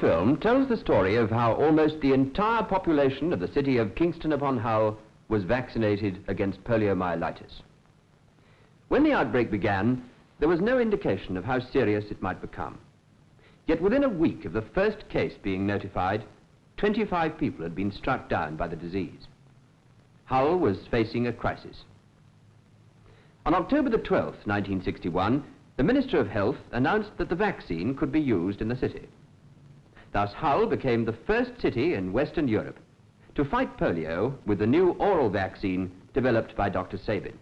film tells the story of how almost the entire population of the city of Kingston upon Hull was vaccinated against poliomyelitis. When the outbreak began, there was no indication of how serious it might become. Yet within a week of the first case being notified, 25 people had been struck down by the disease. Hull was facing a crisis. On October the 12th, 1961, the Minister of Health announced that the vaccine could be used in the city. Thus, Hull became the first city in Western Europe to fight polio with the new oral vaccine developed by Dr. Sabin.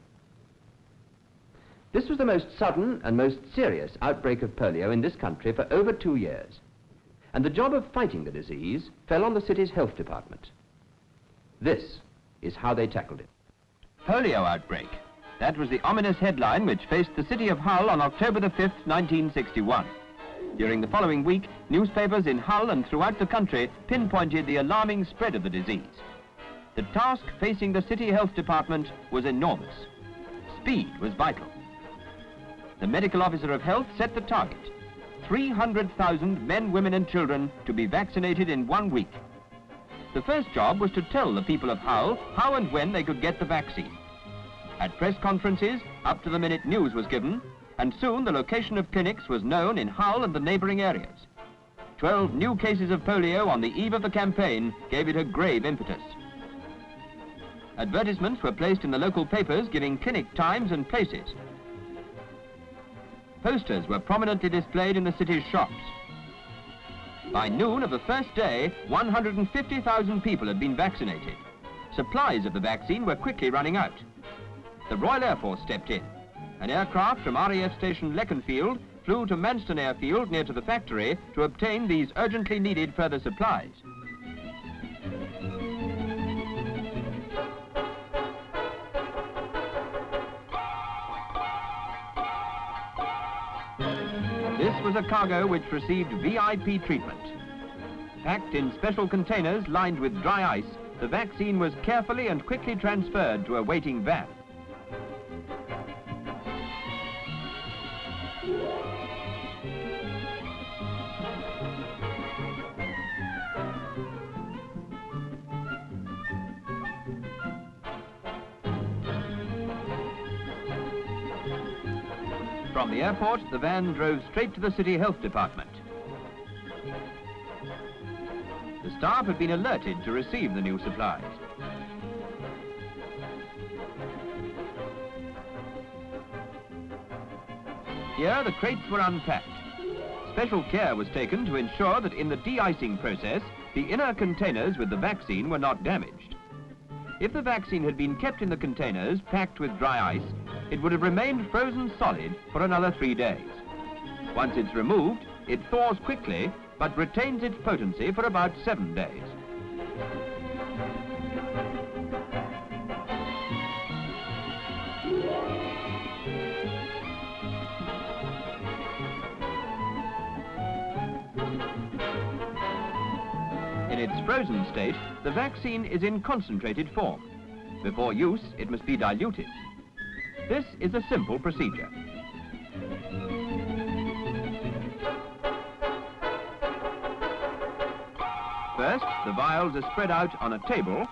This was the most sudden and most serious outbreak of polio in this country for over 2 years, and the job of fighting the disease fell on the city's health department. This is how they tackled it. Polio outbreak. That was the ominous headline which faced the city of Hull on October the 5th, 1961. During the following week, newspapers in Hull and throughout the country pinpointed the alarming spread of the disease. The task facing the city health department was enormous. Speed was vital. The medical officer of health set the target: 300,000 men, women and children to be vaccinated in 1 week. The first job was to tell the people of Hull how and when they could get the vaccine. At press conferences, up-to-the-minute news was given, and soon the location of clinics was known in Hull and the neighbouring areas. 12 new cases of polio on the eve of the campaign gave it a grave impetus. Advertisements were placed in the local papers giving clinic times and places. Posters were prominently displayed in the city's shops. By noon of the first day, 150,000 people had been vaccinated. Supplies of the vaccine were quickly running out. The Royal Air Force stepped in. An aircraft from RAF Station Leconfield flew to Manston Airfield near to the factory to obtain these urgently needed further supplies. This was a cargo which received VIP treatment. Packed in special containers lined with dry ice, the vaccine was carefully and quickly transferred to a waiting van. From the airport, the van drove straight to the city health department. The staff had been alerted to receive the new supplies. Here, the crates were unpacked. Special care was taken to ensure that in the de-icing process, the inner containers with the vaccine were not damaged. If the vaccine had been kept in the containers, packed with dry ice, it would have remained frozen solid for another 3 days. Once it's removed, it thaws quickly, but retains its potency for about 7 days. In its frozen state, the vaccine is in concentrated form. Before use, it must be diluted. This is a simple procedure. First, the vials are spread out on a table,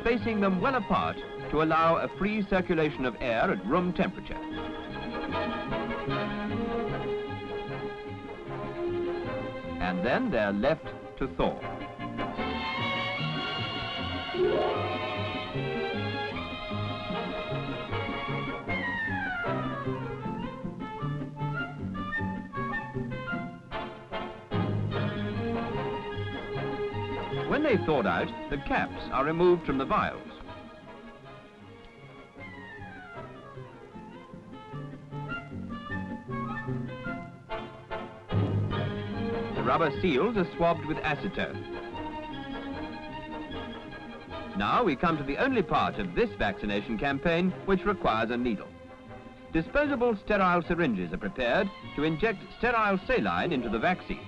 spacing them well apart to allow a free circulation of air at room temperature. And then they're left to thaw. When they've thawed out, the caps are removed from the vials. The rubber seals are swabbed with acetone. Now we come to the only part of this vaccination campaign which requires a needle. Disposable sterile syringes are prepared to inject sterile saline into the vaccine.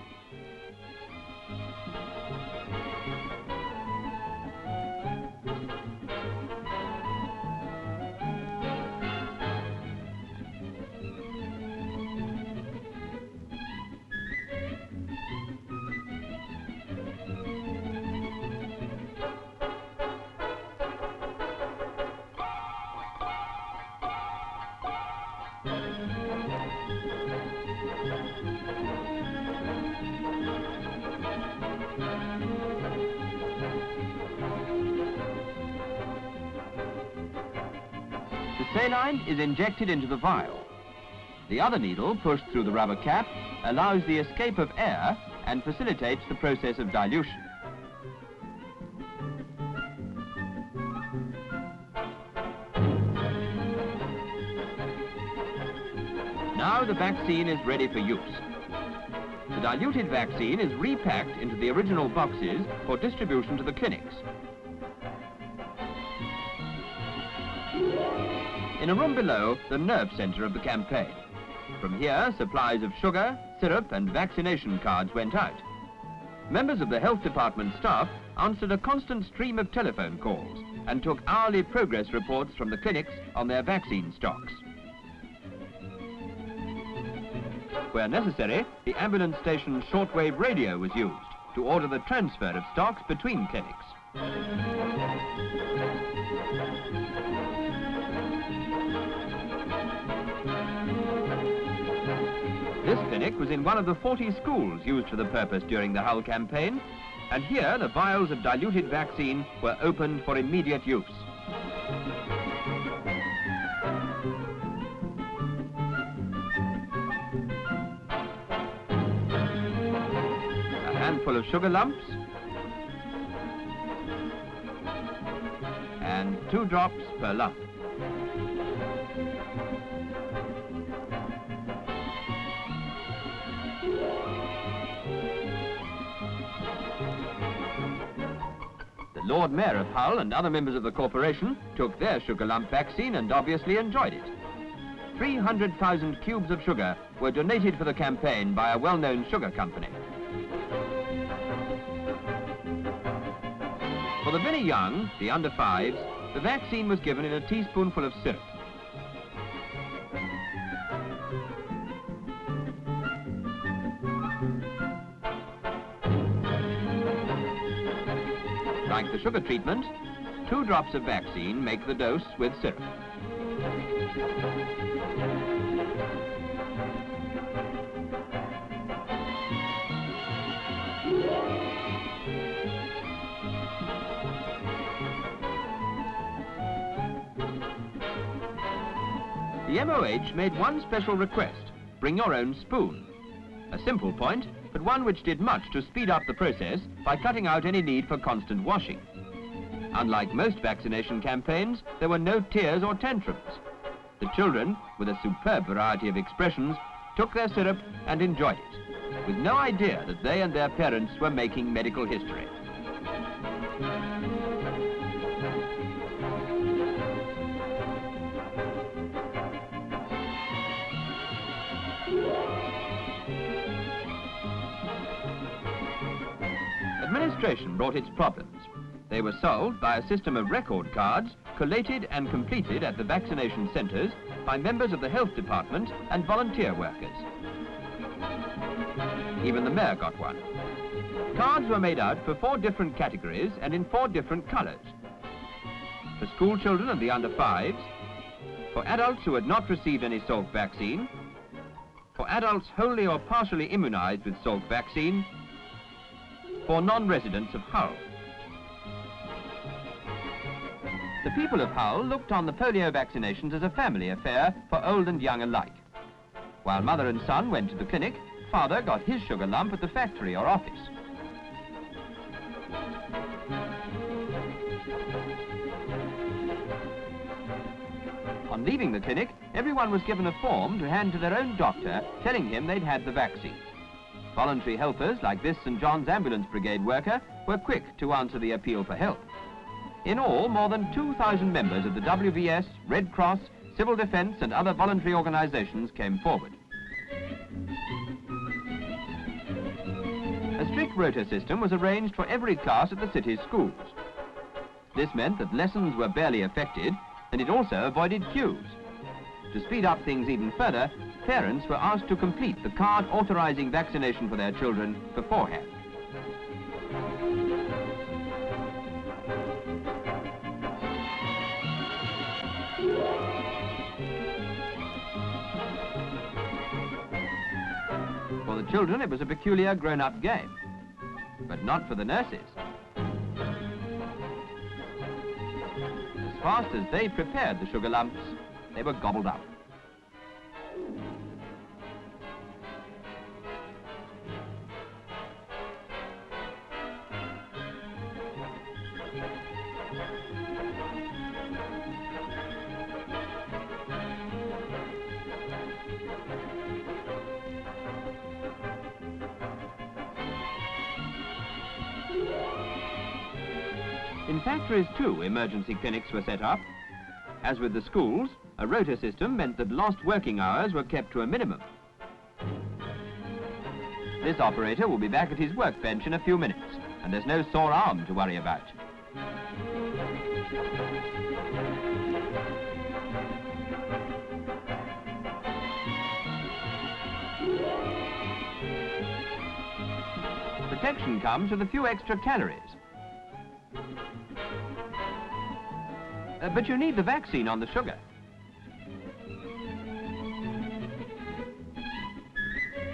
The saline is injected into the vial. The other needle, pushed through the rubber cap, allows the escape of air and facilitates the process of dilution. Now the vaccine is ready for use. The diluted vaccine is repacked into the original boxes for distribution to the clinics. In a room below, the nerve centre of the campaign. From here, supplies of sugar, syrup and vaccination cards went out. Members of the health department staff answered a constant stream of telephone calls and took hourly progress reports from the clinics on their vaccine stocks. Where necessary, the ambulance station's shortwave radio was used to order the transfer of stocks between clinics. This clinic was in one of the 40 schools used for the purpose during the Hull campaign, and here the vials of diluted vaccine were opened for immediate use. A handful of sugar lumps and 2 drops per lump. The Lord Mayor of Hull and other members of the corporation took their sugar lump vaccine and obviously enjoyed it. 300,000 cubes of sugar were donated for the campaign by a well-known sugar company. For the very young, the under 5s, the vaccine was given in a teaspoonful of syrup. Like the sugar treatment, 2 drops of vaccine make the dose with syrup. The MOH made one special request: bring your own spoon. A simple point, but one which did much to speed up the process by cutting out any need for constant washing. Unlike most vaccination campaigns, there were no tears or tantrums. The children, with a superb variety of expressions, took their syrup and enjoyed it, with no idea that they and their parents were making medical history. Administration brought its problems. They were solved by a system of record cards collated and completed at the vaccination centres by members of the health department and volunteer workers. Even the mayor got one. Cards were made out for 4 different categories and in 4 different colours. For school children and the under 5s, for adults who had not received any Salk vaccine, for adults wholly or partially immunised with Salk vaccine, for non-residents of Hull. The people of Hull looked on the polio vaccinations as a family affair for old and young alike. While mother and son went to the clinic, father got his sugar lump at the factory or office. On leaving the clinic, everyone was given a form to hand to their own doctor, telling him they'd had the vaccine. Voluntary helpers, like this St. John's Ambulance Brigade worker, were quick to answer the appeal for help. In all, more than 2,000 members of the WVS, Red Cross, Civil Defence and other voluntary organisations came forward. A strict rota system was arranged for every class at the city's schools. This meant that lessons were barely affected, and it also avoided queues. To speed up things even further, parents were asked to complete the card authorising vaccination for their children beforehand. For the children, it was a peculiar grown-up game, but not for the nurses. As fast as they prepared the sugar lumps, they were gobbled up. In factories too, emergency clinics were set up. As with the schools, a rota system meant that lost working hours were kept to a minimum. This operator will be back at his workbench in a few minutes, and there's no sore arm to worry about. Protection comes with a few extra calories. But you need the vaccine on the sugar.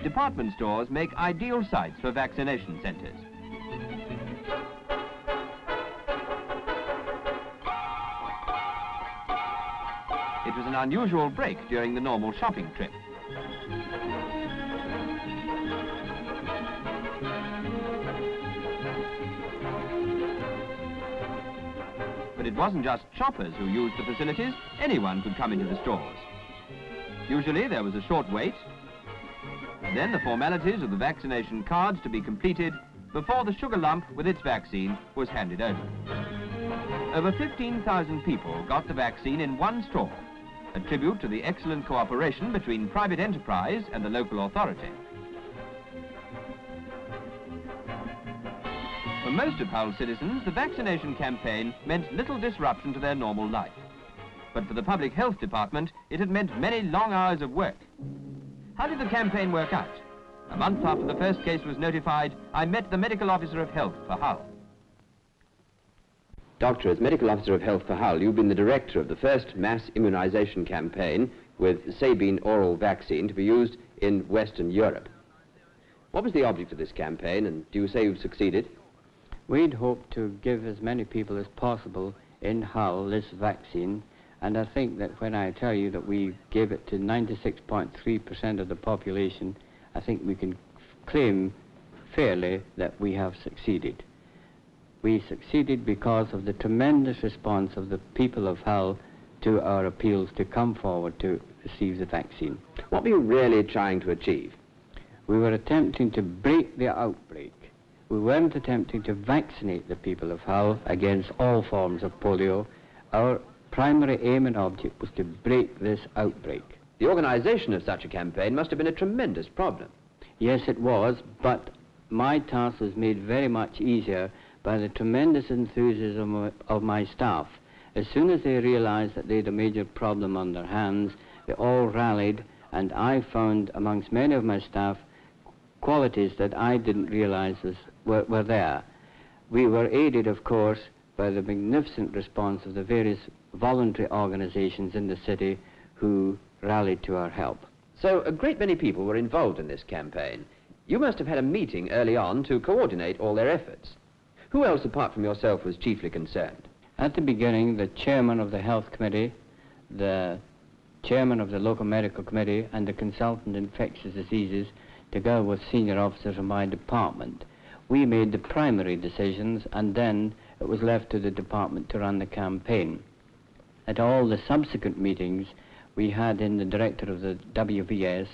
Department stores make ideal sites for vaccination centres. It was an unusual break during the normal shopping trip. But it wasn't just shoppers who used the facilities. Anyone could come into the stores. Usually there was a short wait, and then the formalities of the vaccination cards to be completed before the sugar lump with its vaccine was handed over. Over 15,000 people got the vaccine in one store, a tribute to the excellent cooperation between private enterprise and the local authority. For most of Hull's citizens, the vaccination campaign meant little disruption to their normal life. But for the Public Health Department, it had meant many long hours of work. How did the campaign work out? A month after the first case was notified, I met the Medical Officer of Health for Hull. Doctor, as Medical Officer of Health for Hull, you've been the director of the first mass immunisation campaign with Sabine oral vaccine to be used in Western Europe. What was the object of this campaign, and do you say you've succeeded? We'd hoped to give as many people as possible in Hull this vaccine, and I think that when I tell you that we gave it to 96.3% of the population, I think we can claim fairly that we have succeeded. We succeeded because of the tremendous response of the people of Hull to our appeals to come forward to receive the vaccine. What were you really trying to achieve? We were attempting to break the outbreak. We weren't attempting to vaccinate the people of Hull against all forms of polio. Our primary aim and object was to break this outbreak. The organisation of such a campaign must have been a tremendous problem. Yes, it was, but my task was made very much easier by the tremendous enthusiasm of my staff. As soon as they realized that they had a major problem on their hands, they all rallied, and I found amongst many of my staff qualities that I didn't realize were there. We were aided, of course, by the magnificent response of the various voluntary organizations in the city who rallied to our help. So a great many people were involved in this campaign. You must have had a meeting early on to coordinate all their efforts. Who else apart from yourself was chiefly concerned? At the beginning, the chairman of the health committee, the chairman of the local medical committee, and the consultant in infectious diseases, together with senior officers of my department. We made the primary decisions, and then it was left to the department to run the campaign. At all the subsequent meetings, we had in the director of the WVS,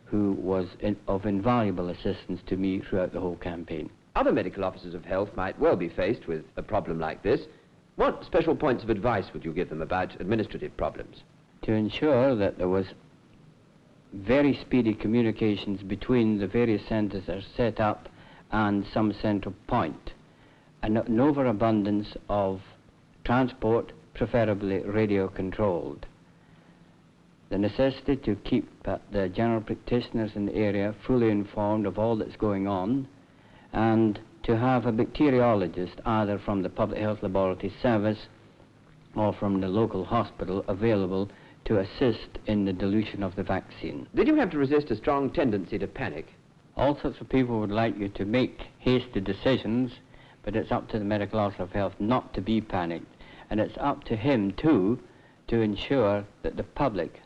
who was of invaluable assistance to me throughout the whole campaign. Other medical officers of health might well be faced with a problem like this. What special points of advice would you give them about administrative problems? To ensure that there was very speedy communications between the various centres that are set up and some central point. An overabundance of transport, preferably radio controlled. The necessity to keep the general practitioners in the area fully informed of all that's going on, and to have a bacteriologist either from the Public Health Laboratory Service or from the local hospital available to assist in the dilution of the vaccine. Did you have to resist a strong tendency to panic? All sorts of people would like you to make hasty decisions, but it's up to the medical officer of health not to be panicked. And it's up to him, too, to ensure that the public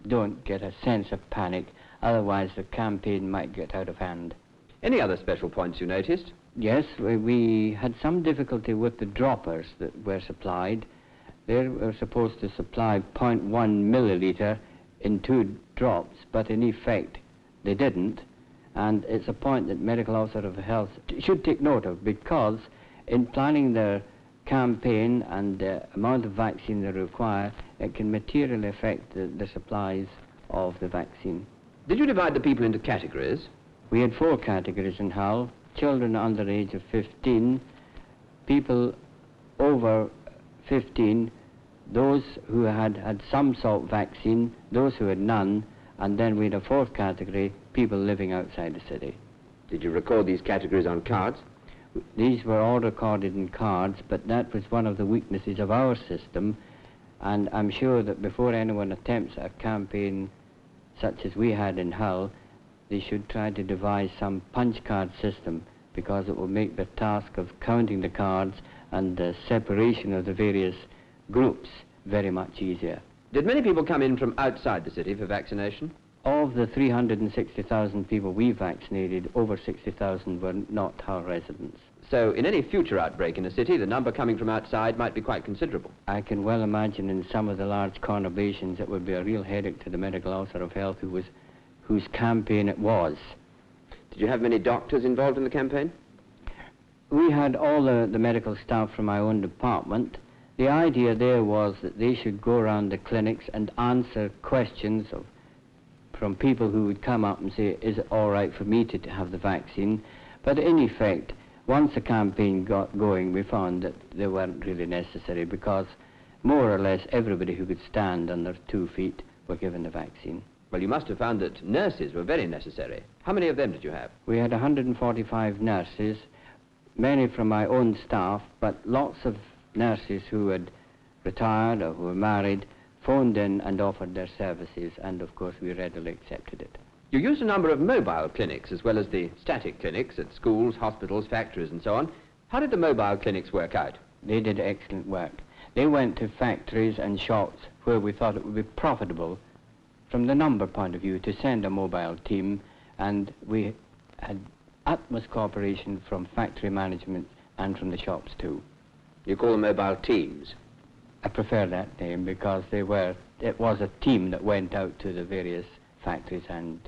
don't get a sense of panic, otherwise the campaign might get out of hand. Any other special points you noticed? Yes, we had some difficulty with the droppers that were supplied. They were supposed to supply 0.1 milliliter in 2 drops, but in effect they didn't. And it's a point that medical officer of health should take note of, because in planning their campaign and the amount of vaccine they require, it can materially affect the supplies of the vaccine. Did you divide the people into categories? We had 4 categories in Hull: children under the age of 15, people over 15, those who had had some sort of vaccine, those who had none, and then we had a 4th category, people living outside the city. Did you record these categories on cards? These were all recorded in cards, but that was one of the weaknesses of our system, and I'm sure that before anyone attempts a campaign such as we had in Hull, they should try to devise some punch card system, because it will make the task of counting the cards and the separation of the various groups very much easier. Did many people come in from outside the city for vaccination? Of the 360,000 people we vaccinated, over 60,000 were not Hull residents. So in any future outbreak in a city, the number coming from outside might be quite considerable. I can well imagine in some of the large conurbations it would be a real headache to the medical officer of health whose campaign it was. Did you have many doctors involved in the campaign? We had all the medical staff from my own department. The idea there was that they should go around the clinics and answer questions from people who would come up and say, is it all right for me to have the vaccine? But in effect, once the campaign got going, we found that they weren't really necessary, because more or less everybody who could stand on their 2 feet were given the vaccine. Well, you must have found that nurses were very necessary. How many of them did you have? We had 145 nurses, many from my own staff, but lots of nurses who had retired or who were married phoned in and offered their services, and of course we readily accepted it. You used a number of mobile clinics as well as the static clinics at schools, hospitals, factories and so on. How did the mobile clinics work out? They did excellent work. They went to factories and shops where we thought it would be profitable from the number point of view to send a mobile team, and we had utmost cooperation from factory management and from the shops too. You call them mobile teams? I prefer that name, because it was a team that went out to the various factories and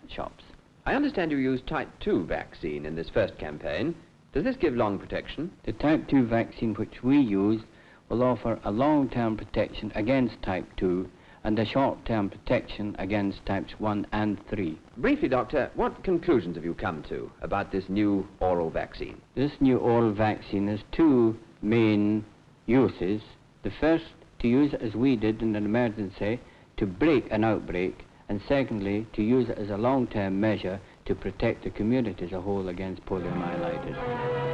shops. I understand you used type 2 vaccine in this first campaign. Does this give long protection? The type 2 vaccine which we used will offer a long-term protection against type 2 and a short-term protection against types 1 and 3. Briefly, Doctor, what conclusions have you come to about this new oral vaccine? This new oral vaccine has 2 main uses. The first, to use it as we did in an emergency to break an outbreak, and secondly, to use it as a long-term measure to protect the community as a whole against poliomyelitis.